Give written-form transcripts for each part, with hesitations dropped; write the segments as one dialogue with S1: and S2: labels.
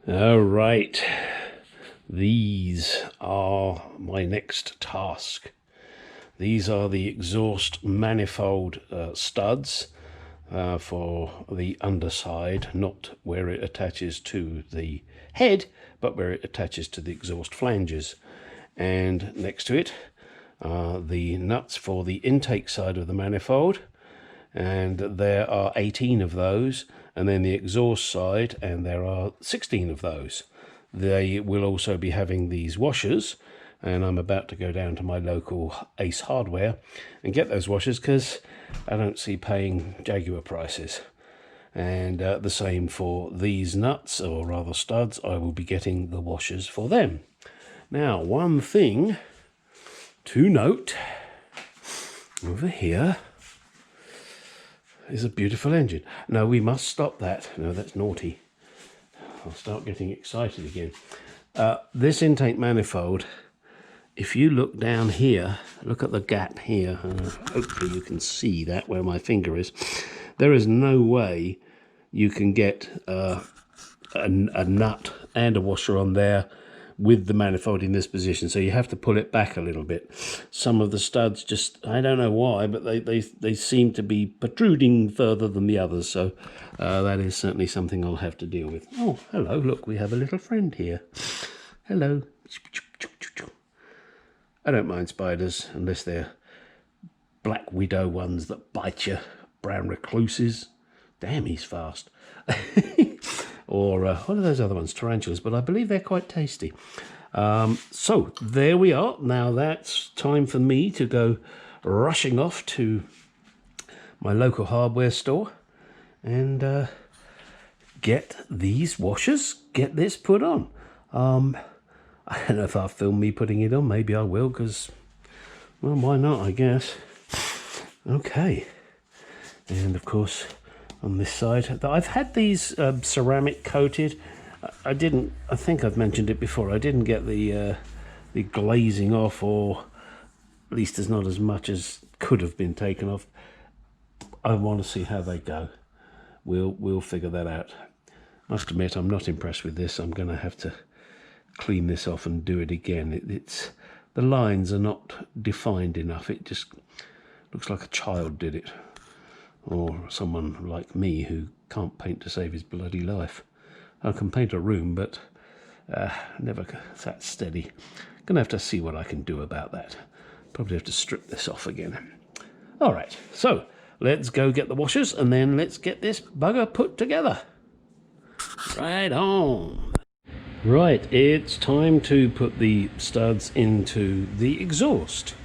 S1: All right, these are my next task. These are the exhaust manifold studs for the underside, not where it attaches to the head, but where it attaches to the exhaust flanges. And next to it are the nuts for the intake side of the manifold, and there are 18 of those, and then the exhaust side, and there are 16 of those. They will also be having these washers, and I'm about to go down to my local Ace Hardware and get those washers because I don't see paying Jaguar prices. And the same for these nuts, or rather studs. I will be getting the washers for them. Now, one thing to note over here is a beautiful engine. No, we must stop that. No, that's naughty. I'll start getting excited again. This intake manifold, if you look down here, look at the gap here, hopefully you can see that where my finger is. There is no way you can get a nut and a washer on there with the manifold in this position, so you have to pull it back a little bit. Some of the studs just, I don't know why, but they seem to be protruding further than the others, so that is certainly something I'll have to deal with. Oh, hello, look, we have a little friend here. Hello. I don't mind spiders unless they're black widow ones that bite you, brown recluses. Damn, he's fast. Or what are those other ones? Tarantulas, but I believe they're quite tasty. So there we are. Now that's time for me to go rushing off to my local hardware store and get these washers, get this put on. I don't know if I'll film me putting it on. Maybe I will, because, well, why not, I guess. Okay. And of course, on this side, I've had these ceramic coated. I think I've mentioned it before, I didn't get the glazing off, or at least there's not as much as could have been taken off. I want to see how they go. We'll figure that out. I must admit, I'm not impressed with this. I'm going to have to clean this off and do it again. It's the lines are not defined enough. It just looks like a child did it, or someone like me who can't paint to save his bloody life. I can paint a room, but never that steady. Gonna have to see what I can do about that. Probably have to strip this off again. All right, so let's go get the washers, and then let's get this bugger put together. Right on. Right, it's time to put the studs into the exhaust.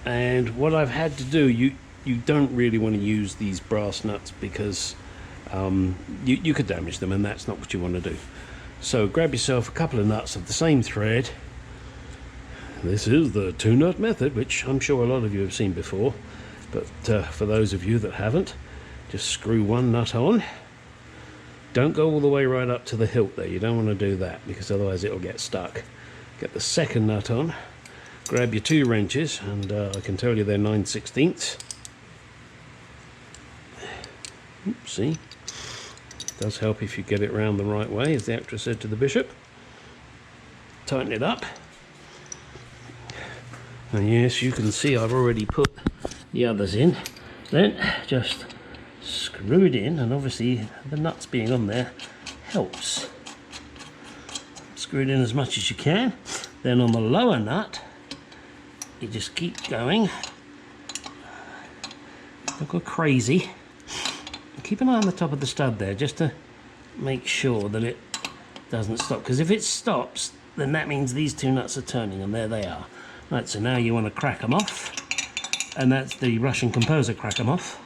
S1: And what I've had to do, you don't really want to use these brass nuts because you could damage them, and that's not what you want to do. So grab yourself a couple of nuts of the same thread. This is the 2-nut method, which I'm sure a lot of you have seen before, but for those of you that haven't, just screw one nut on. Don't go all the way right up to the hilt there. You don't want to do that, because otherwise it'll get stuck. Get the second nut on. Grab your 2 wrenches, and I can tell you they're 9/16. Oops, see? Does help if you get it round the right way, as the actress said to the bishop. Tighten it up. And yes, you can see I've already put the others in. Then just screw it in, and obviously the nuts being on there helps. Screw it in as much as you can. Then on the lower nut, you just keep going. Don't go crazy. Keep an eye on the top of the stud there, just to make sure that it doesn't stop, because if it stops, then that means these 2 nuts are turning, and there they are. Right, so now you want to crack them off, and that's the Russian composer crack them off.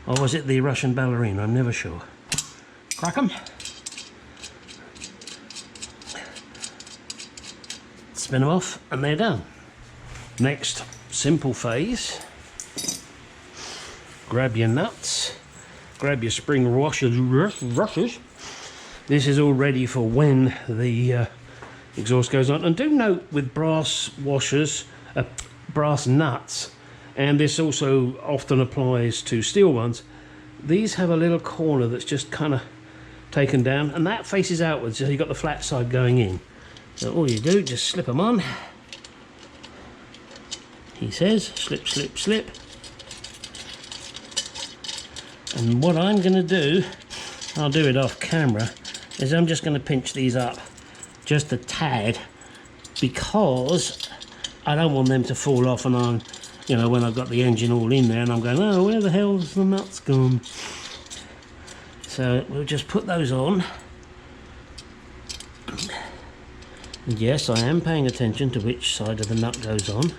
S1: Or was it the Russian ballerina? I'm never sure. Crack them. Spin them off, and they're done. Next simple phase. Grab your nuts. Grab your spring washers. This is all ready for when the exhaust goes on. And do note with brass washers, brass nuts, and this also often applies to steel ones, these have a little corner that's just kind of taken down, and that faces outwards, so you've got the flat side going in. So all you do, just slip them on. He says, slip, slip, slip. And what I'm going to do, I'll do it off camera, is I'm just going to pinch these up just a tad, because I don't want them to fall off, and I'm, you know, when I've got the engine all in there and I'm going, oh, where the hell's the nuts gone? So we'll just put those on. And yes, I am paying attention to which side of the nut goes on.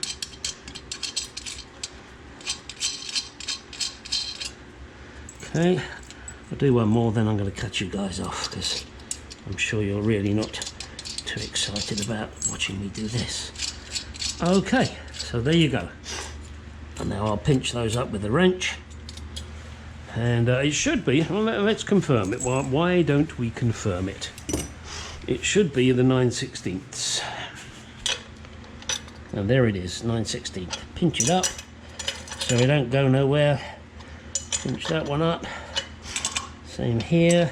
S1: Okay, I'll do one more, then I'm going to cut you guys off, because I'm sure you're really not too excited about watching me do this. Okay, so there you go. And now I'll pinch those up with a wrench. And it should be, well, let's confirm it. Why don't we confirm it? It should be the 9/16. And there it is, 9/16. Pinch it up so it don't go nowhere. Pinch that one up. Same here.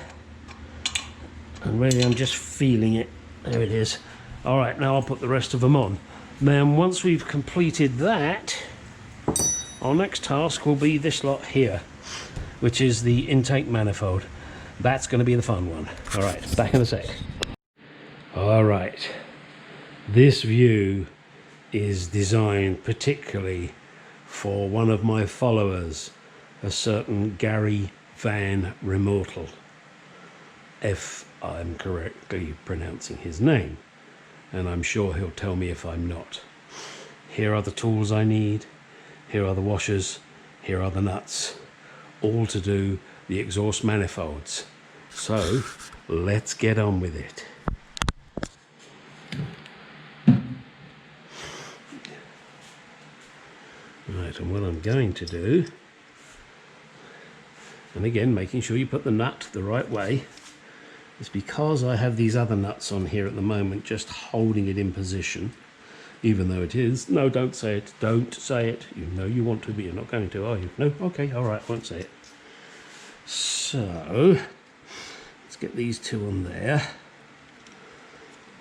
S1: And really I'm just feeling it. There it is. All right, now I'll put the rest of them on. Then once we've completed that, our next task will be this lot here, which is the intake manifold. That's going to be the fun one. All right, back in a sec. All right, this view is designed particularly for one of my followers, a certain Gary Van Remortel, if I'm correctly pronouncing his name, and I'm sure he'll tell me if I'm not. Here are the tools I need, here are the washers, here are the nuts, all to do the exhaust manifolds. So let's get on with it. Right, and what I'm going to do, and again making sure you put the nut the right way, is because I have these other nuts on here at the moment just holding it in position, even though it is, no, don't say it, don't say it, you know you want to, but you're not going to, are you? No? Okay, all right, won't say it. So let's get these two on there.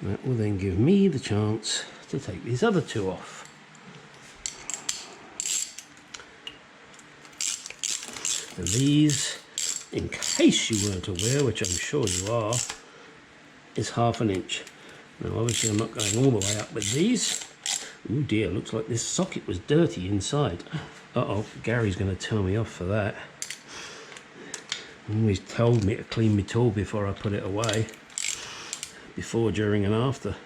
S1: That will then give me the chance to take these other two off. And these, in case you weren't aware, which I'm sure you are, is 1/2 inch. Now obviously I'm not going all the way up with these. Oh dear, looks like this socket was dirty inside. Uh-oh, Gary's going to tell me off for that. He always told me to clean my tool before I put it away. Before, during and after.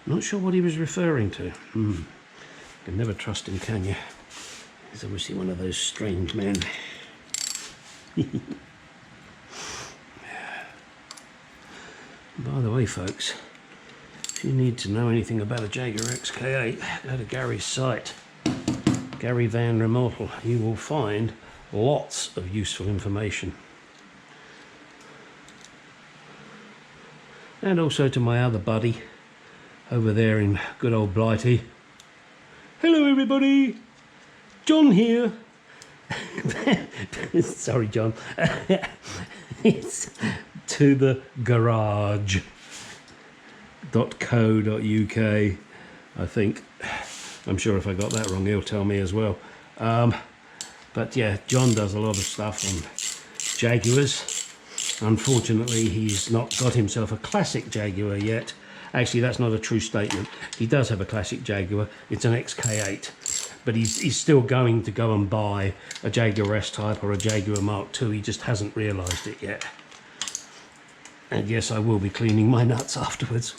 S1: Not sure what he was referring to. You can never trust him, can you? He's obviously one of those strange men. By the way, folks, if you need to know anything about a Jaguar XK8, go to Gary's site, Gary Van Remortel. You will find lots of useful information. And also to my other buddy over there in good old Blighty. Hello everybody, John here. Sorry John. It's to the garage.co.uk, I think. I'm sure if I got that wrong he'll tell me as well. But yeah, John does a lot of stuff on Jaguars. Unfortunately he's not got himself a classic Jaguar yet. Actually that's not a true statement. He does have a classic Jaguar. It's an XK8. But he's still going to go and buy a Jaguar S-Type or a Jaguar Mark II. He just hasn't realised it yet. And yes, I will be cleaning my nuts afterwards.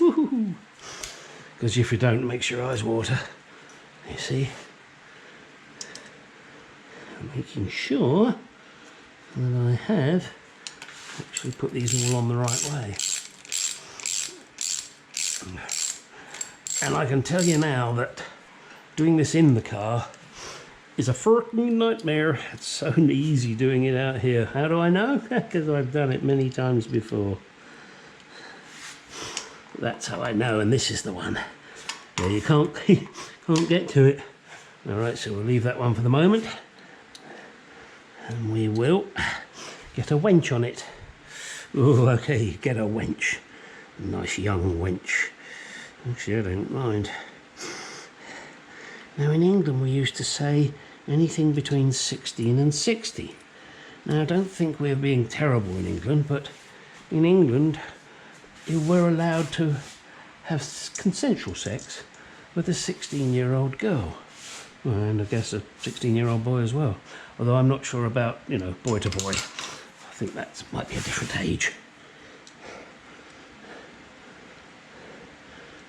S1: Because if you don't, it makes your eyes water. You see? I'm making sure that I have actually put these all on the right way. And I can tell you now that doing this in the car is a freaking nightmare. It's so easy doing it out here. How do I know? Because I've done it many times before. That's how I know, and this is the one. Yeah, you can't get to it. Alright, so we'll leave that one for the moment. And we will get a wench on it. Oh, okay, get a wench. A nice young wench. Actually, I don't mind. Now, in England, we used to say anything between 16 and 60. Now, I don't think we're being terrible in England, but in England, you were allowed to have consensual sex with a 16-year-old girl. Well, and I guess a 16-year-old boy as well. Although I'm not sure about, you know, boy to boy. I think that might be a different age.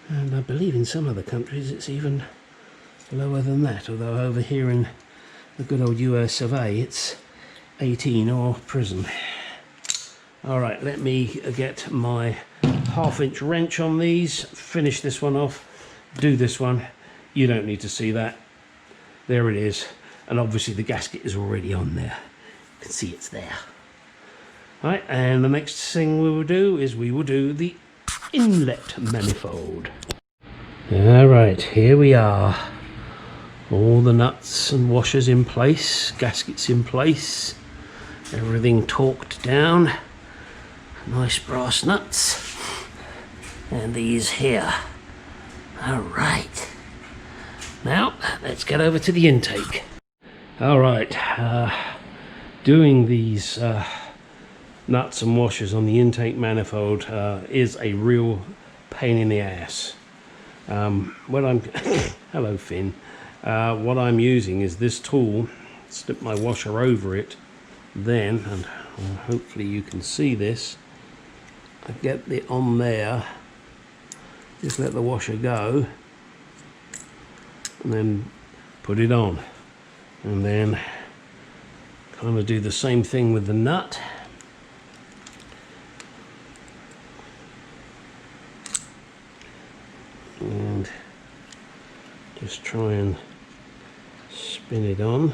S1: And I believe in some other countries it's even lower than that. Although over here in the good old US of A, it's 18 or prison. Alright, let me get my 1/2-inch wrench on these, finish this one off, do this one. You don't need to see that. There it is. And obviously the gasket is already on there. You can see it's there. Right, and the next thing we will do is we will do the inlet manifold. Alright, here we are. All the nuts and washers in place, gaskets in place, everything torqued down. Nice brass nuts. And these here. Alright. Now, let's get over to the intake. Alright, doing these nuts and washers on the intake manifold is a real pain in the ass. When I'm hello Finn. What I'm using is this tool, slip my washer over it, then, and hopefully you can see this, I get it on there, just let the washer go, and then put it on, and then kind of do the same thing with the nut. And just try and spin it on.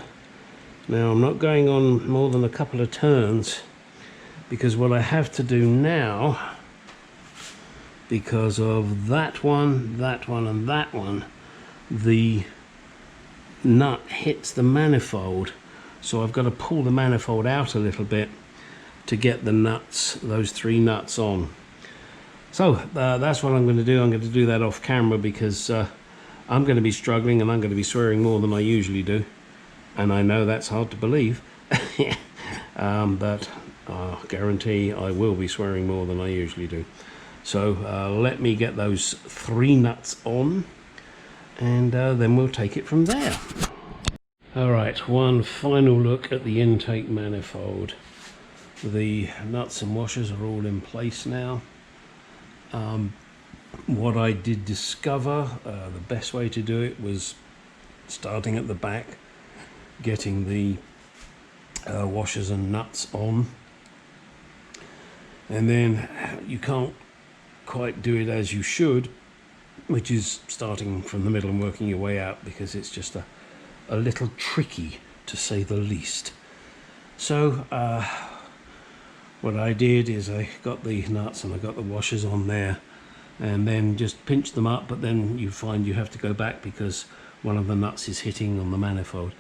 S1: Now I'm not going on more than a couple of turns, because what I have to do now, because of that one, and that one, the nut hits the manifold, so I've got to pull the manifold out a little bit to get the nuts, those 3 nuts on. So that's what I'm going to do. I'm going to do that off camera, because I'm going to be struggling and I'm going to be swearing more than I usually do, and I know that's hard to believe. But I guarantee I will be swearing more than I usually do. So let me get those 3 nuts on, and then we'll take it from there. Alright, one final look at the intake manifold. The nuts and washers are all in place now. What I did discover, the best way to do it was starting at the back, getting the washers and nuts on, and then you can't quite do it as you should, which is starting from the middle and working your way out, because it's just a little tricky, to say the least. So what I did is I got the nuts and I got the washers on there, and then just pinch them up, but then you find you have to go back because one of the nuts is hitting on the manifold.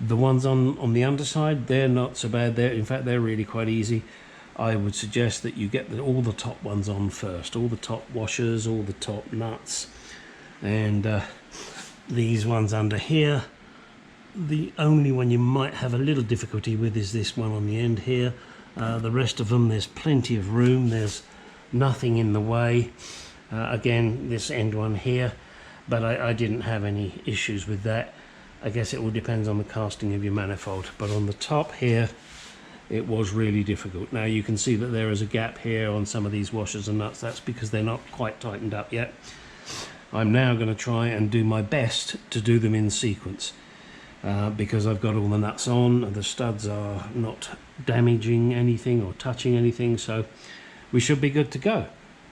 S1: The ones on the underside, they're not so bad. In fact, they're really quite easy. I would suggest that you get all the top ones on first, all the top washers, all the top nuts, and these ones under here. The only one you might have a little difficulty with is this one on the end here. The rest of them, there's plenty of room, there's nothing in the way. Again, this end one here, but I didn't have any issues with that. I guess it all depends on the casting of your manifold, but on the top here it was really difficult. Now you can see that there is a gap here on some of these washers and nuts. That's because they're not quite tightened up yet. I'm now going to try and do my best to do them in sequence, because I've got all the nuts on, the studs are not damaging anything or touching anything, so we should be good to go.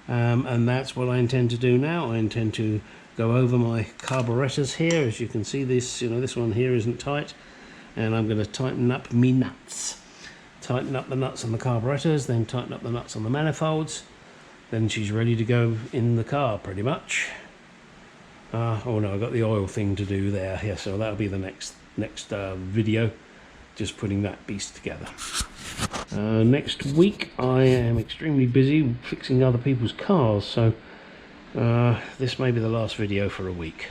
S1: And that's what I intend to do now. I intend to go over my carburetors here. As you can see, this one here isn't tight, and I'm going to tighten up me nuts. Tighten up the nuts on the carburetors, then tighten up the nuts on the manifolds. Then she's ready to go in the car, pretty much. Oh no, I've got the oil thing to do there. Yeah, so that'll be the next video. just putting that beast together. Next week I am extremely busy fixing other people's cars, so this may be the last video for a week.